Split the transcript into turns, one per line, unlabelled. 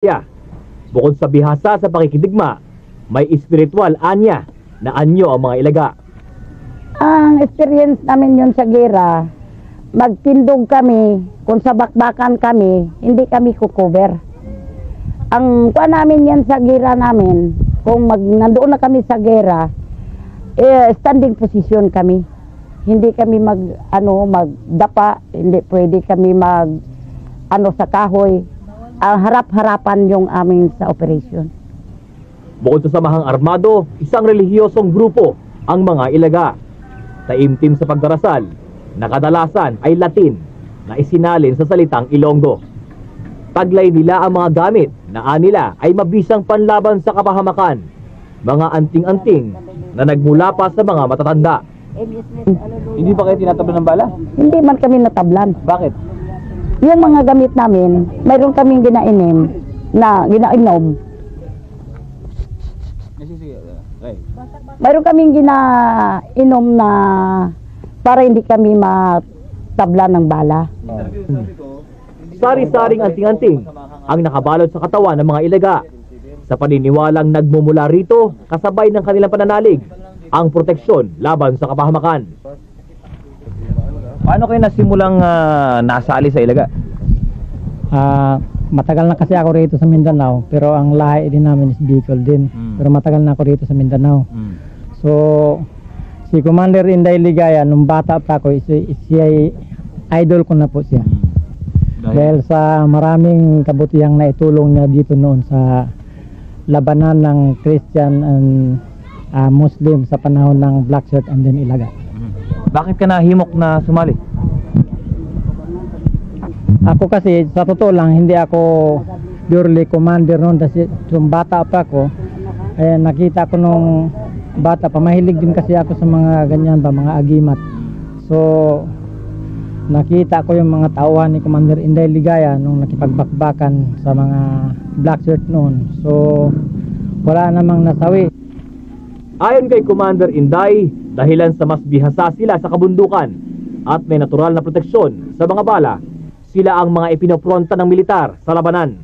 Yeah. Bukod sa bihasa sa pakikidigma, may espiritual anya na anyo ang mga ilaga.
Ang experience namin yun sa gera, magtindog kami, kung sa bakbakan kami, hindi kami kukover. Ang kuha namin yan sa gera namin, kung nandoon na kami sa gera, standing position kami. Hindi kami magdapa, hindi pwede kami sa kahoy. Harap-harapan yung aming sa operation.
Bukod sa samahang armado, isang relihiyosong grupo ang mga ilaga. Taimtim sa pagdarasal, na kadalasan ay Latin na isinalin sa salitang Ilonggo. Taglay nila ang mga gamit na anila ay mabisang panlaban sa kapahamakan, mga anting-anting na nagmula pa sa mga matatanda.
Hindi ba kayo tinatablan ng bala?
Hindi man kami natablan.
Bakit?
Yung mga gamit namin, mayroon kaming ginainom. Mayroon kaming ginainom na para hindi kami matablan ng bala.
Sari-saring anting-anting ang nakabalot sa katawan ng mga ilaga. Sa paniniwalang nagmumula rito, kasabay ng kanilang pananalig, ang proteksyon laban sa kapahamakan.
Paano kayo nasimulang nasali sa ilaga?
Matagal na kasi ako rito sa Mindanao, pero ang lahi din namin is Bicol din. Pero matagal na ako rito sa Mindanao. So, si Commander Inday Ligaya, nung bata pa ako, siya idol ko na po siya. Dahil sa maraming kabutihang na itulong niya dito noon sa labanan ng Christian and Muslim sa panahon ng Black Shirt and then Ilaga.
Bakit ka nahimok na sumali?
Ako kasi, sa totoo lang, hindi ako purely commander noon. Kasi nung bata pa ako, nakita ko nung bata pa, mahilig din kasi ako sa mga ganyan ba, mga agimat. So, nakita ko yung mga tauhan ni Commander Inday Ligaya nung nakipagbakbakan sa mga Black Shirt noon. So, wala namang nasawi.
Ayon kay Commander Inday, dahilan sa mas bihasa sila sa kabundukan at may natural na proteksyon sa mga bala, sila ang mga ipinopronta ng militar sa labanan.